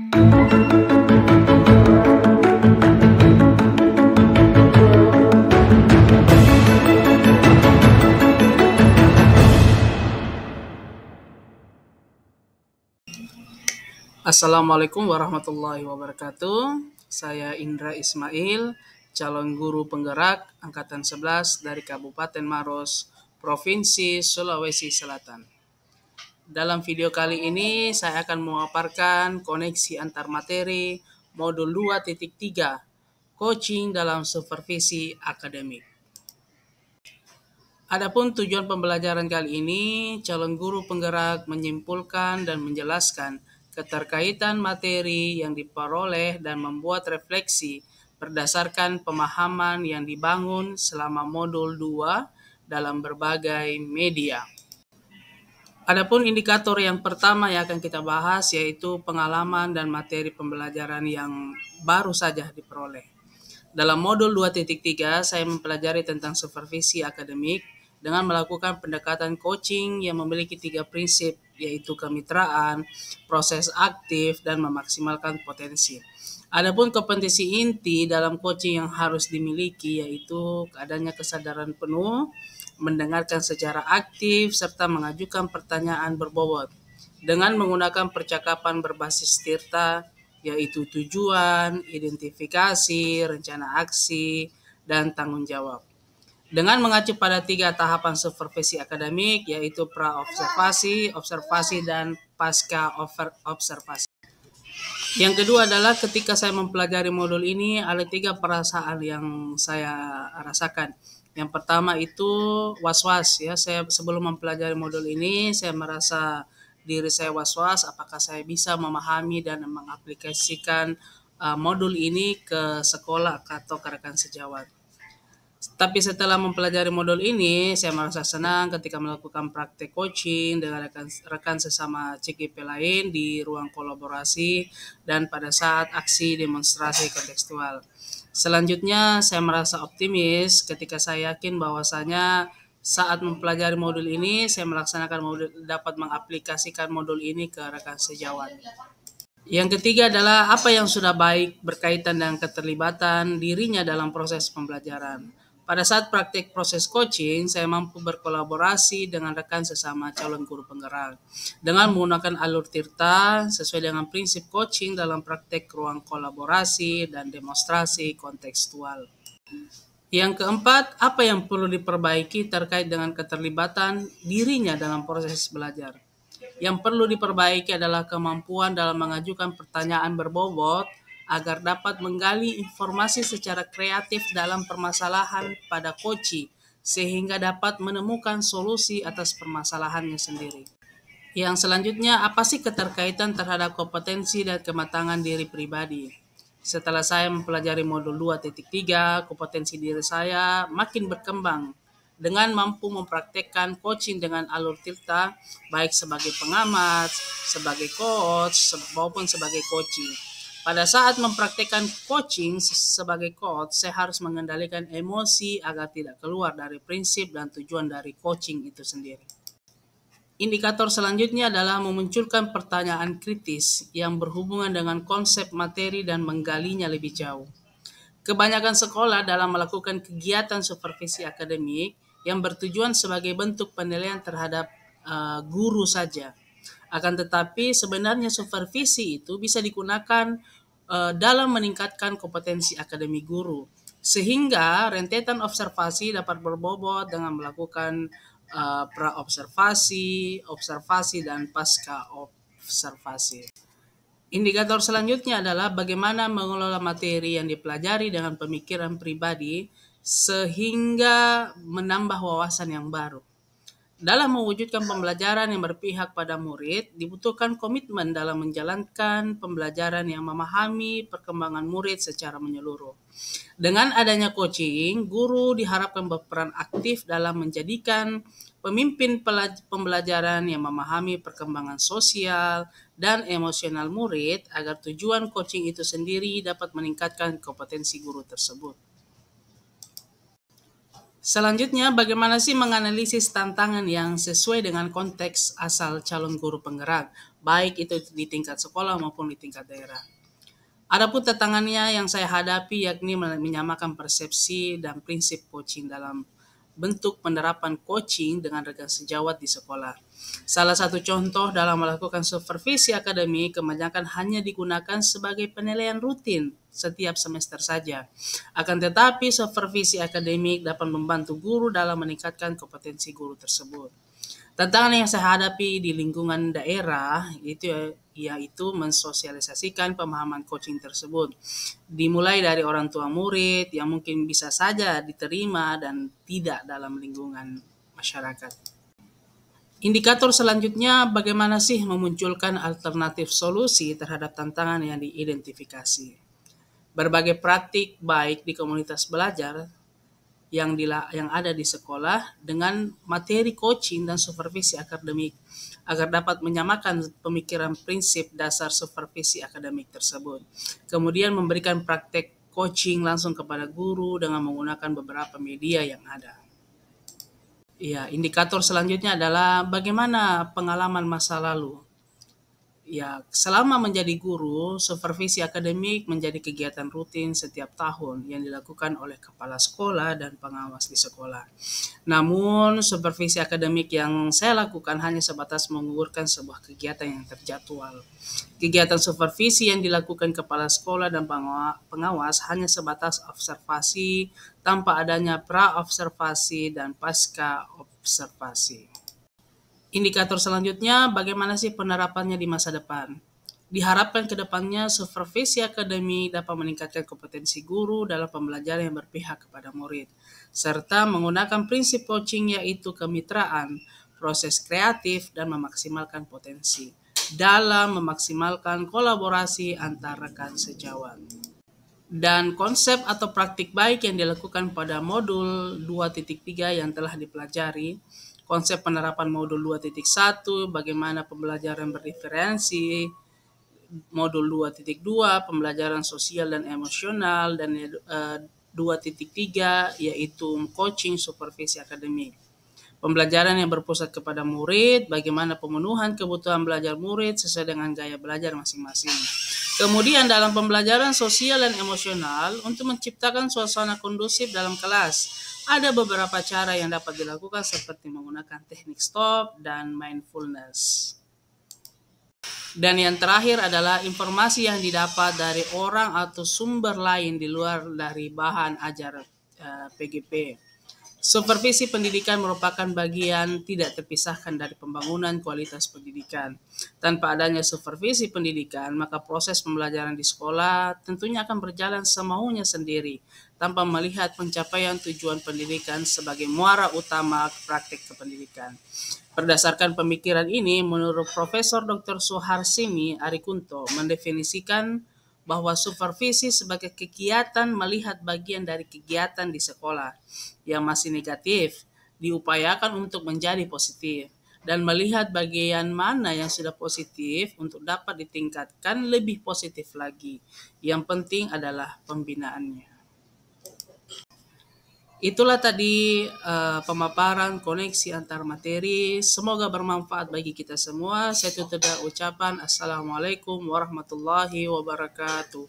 Assalamualaikum warahmatullahi wabarakatuh. Saya Indra Ismail, calon guru penggerak Angkatan 11 dari Kabupaten Maros, Provinsi Sulawesi Selatan. Dalam video kali ini saya akan memaparkan koneksi antar materi modul 2.3, coaching dalam supervisi akademik. Adapun tujuan pembelajaran kali ini, calon guru penggerak menyimpulkan dan menjelaskan keterkaitan materi yang diperoleh dan membuat refleksi berdasarkan pemahaman yang dibangun selama modul 2 dalam berbagai media. Adapun indikator yang pertama yang akan kita bahas yaitu pengalaman dan materi pembelajaran yang baru saja diperoleh. Dalam modul 2.3 saya mempelajari tentang supervisi akademik dengan melakukan pendekatan coaching yang memiliki 3 prinsip, yaitu kemitraan, proses aktif, dan memaksimalkan potensi. Adapun kompetensi inti dalam coaching yang harus dimiliki yaitu adanya kesadaran penuh, mendengarkan secara aktif, serta mengajukan pertanyaan berbobot dengan menggunakan percakapan berbasis tirta, yaitu tujuan, identifikasi, rencana aksi, dan tanggung jawab. Dengan mengacu pada 3 tahapan supervisi akademik, yaitu pra-observasi, observasi, dan pasca observasi. Yang kedua adalah ketika saya mempelajari modul ini, ada 3 perasaan yang saya rasakan. Yang pertama itu was-was, ya. Saya sebelum mempelajari modul ini, saya merasa diri saya was-was, apakah saya bisa memahami dan mengaplikasikan modul ini ke sekolah atau ke rekan sejawat. Tapi setelah mempelajari modul ini, saya merasa senang ketika melakukan praktek coaching dengan rekan sesama CGP lain di ruang kolaborasi dan pada saat aksi demonstrasi kontekstual. Selanjutnya, saya merasa optimis ketika saya yakin bahwasanya saat mempelajari modul ini, saya dapat mengaplikasikan modul ini ke rekan sejawat. Yang ketiga adalah apa yang sudah baik berkaitan dengan keterlibatan dirinya dalam proses pembelajaran. Pada saat praktik proses coaching, saya mampu berkolaborasi dengan rekan sesama calon guru penggerak dengan menggunakan alur tirta sesuai dengan prinsip coaching dalam praktek ruang kolaborasi dan demonstrasi kontekstual. Yang keempat, apa yang perlu diperbaiki terkait dengan keterlibatan dirinya dalam proses belajar. Yang perlu diperbaiki adalah kemampuan dalam mengajukan pertanyaan berbobot agar dapat menggali informasi secara kreatif dalam permasalahan pada coachee sehingga dapat menemukan solusi atas permasalahannya sendiri. Yang selanjutnya, apa sih keterkaitan terhadap kompetensi dan kematangan diri pribadi? Setelah saya mempelajari modul 2.3, kompetensi diri saya makin berkembang dengan mampu mempraktekkan coaching dengan alur tirta baik sebagai pengamat, sebagai coach, maupun sebagai coachee. Pada saat mempraktekkan coaching sebagai coach, saya harus mengendalikan emosi agar tidak keluar dari prinsip dan tujuan dari coaching itu sendiri. Indikator selanjutnya adalah memunculkan pertanyaan kritis yang berhubungan dengan konsep materi dan menggalinya lebih jauh. Kebanyakan sekolah dalam melakukan kegiatan supervisi akademik yang bertujuan sebagai bentuk penilaian terhadap guru saja. Akan tetapi sebenarnya supervisi itu bisa digunakan dalam meningkatkan kompetensi akademik guru. Sehingga rentetan observasi dapat berbobot dengan melakukan pra-observasi, observasi, dan pasca observasi. Indikator selanjutnya adalah bagaimana mengelola materi yang dipelajari dengan pemikiran pribadi sehingga menambah wawasan yang baru. Dalam mewujudkan pembelajaran yang berpihak pada murid, dibutuhkan komitmen dalam menjalankan pembelajaran yang memahami perkembangan murid secara menyeluruh. Dengan adanya coaching, guru diharapkan berperan aktif dalam menjadikan pemimpin pembelajaran yang memahami perkembangan sosial dan emosional murid agar tujuan coaching itu sendiri dapat meningkatkan kompetensi guru tersebut. Selanjutnya, bagaimana sih menganalisis tantangan yang sesuai dengan konteks asal calon guru penggerak, baik itu di tingkat sekolah maupun di tingkat daerah. Adapun tantangannya yang saya hadapi yakni menyamakan persepsi dan prinsip coaching dalam bentuk penerapan coaching dengan rekan sejawat di sekolah. Salah satu contoh dalam melakukan supervisi akademik kebanyakan hanya digunakan sebagai penilaian rutin setiap semester saja. Akan tetapi supervisi akademik dapat membantu guru dalam meningkatkan kompetensi guru tersebut. Tantangan yang saya hadapi di lingkungan daerah yaitu mensosialisasikan pemahaman coaching tersebut. Dimulai dari orang tua murid yang mungkin bisa saja diterima dan tidak dalam lingkungan masyarakat. Indikator selanjutnya, bagaimana sih memunculkan alternatif solusi terhadap tantangan yang diidentifikasi. Berbagai praktik baik di komunitas belajar yang ada di sekolah dengan materi coaching dan supervisi akademik agar dapat menyamakan pemikiran prinsip dasar supervisi akademik tersebut. Kemudian memberikan praktek coaching langsung kepada guru dengan menggunakan beberapa media yang ada. Ya, indikator selanjutnya adalah bagaimana pengalaman masa lalu. Ya, selama menjadi guru, supervisi akademik menjadi kegiatan rutin setiap tahun yang dilakukan oleh kepala sekolah dan pengawas di sekolah. Namun, supervisi akademik yang saya lakukan hanya sebatas menggugurkan sebuah kegiatan yang terjadwal. Kegiatan supervisi yang dilakukan kepala sekolah dan pengawas hanya sebatas observasi tanpa adanya pra-observasi dan pasca-observasi. Indikator selanjutnya, bagaimana sih penerapannya di masa depan? Diharapkan ke depannya supervisi akademik dapat meningkatkan kompetensi guru dalam pembelajaran yang berpihak kepada murid, serta menggunakan prinsip coaching yaitu kemitraan, proses kreatif, dan memaksimalkan potensi dalam memaksimalkan kolaborasi antar rekan sejawat. Dan konsep atau praktik baik yang dilakukan pada modul 2.3 yang telah dipelajari, konsep penerapan modul 2.1, bagaimana pembelajaran berdiferensi, modul 2.2, pembelajaran sosial dan emosional, dan 2.3 yaitu coaching supervisi akademik. Pembelajaran yang berpusat kepada murid, bagaimana pemenuhan kebutuhan belajar murid sesuai dengan gaya belajar masing-masing. Kemudian dalam pembelajaran sosial dan emosional, untuk menciptakan suasana kondusif dalam kelas, ada beberapa cara yang dapat dilakukan seperti menggunakan teknik stop dan mindfulness. Dan yang terakhir adalah informasi yang didapat dari orang atau sumber lain di luar dari bahan ajar PGP. Supervisi pendidikan merupakan bagian tidak terpisahkan dari pembangunan kualitas pendidikan. Tanpa adanya supervisi pendidikan, maka proses pembelajaran di sekolah tentunya akan berjalan semaunya sendiri, tanpa melihat pencapaian tujuan pendidikan sebagai muara utama praktik kependidikan. Berdasarkan pemikiran ini, menurut Profesor Dr. Suharsini Arikunto mendefinisikan bahwa supervisi sebagai kegiatan melihat bagian dari kegiatan di sekolah yang masih negatif diupayakan untuk menjadi positif dan melihat bagian mana yang sudah positif untuk dapat ditingkatkan lebih positif lagi. Yang penting adalah pembinaannya. Itulah tadi pemaparan koneksi antar materi. Semoga bermanfaat bagi kita semua. Saya tutup dengan ucapan Assalamualaikum warahmatullahi wabarakatuh.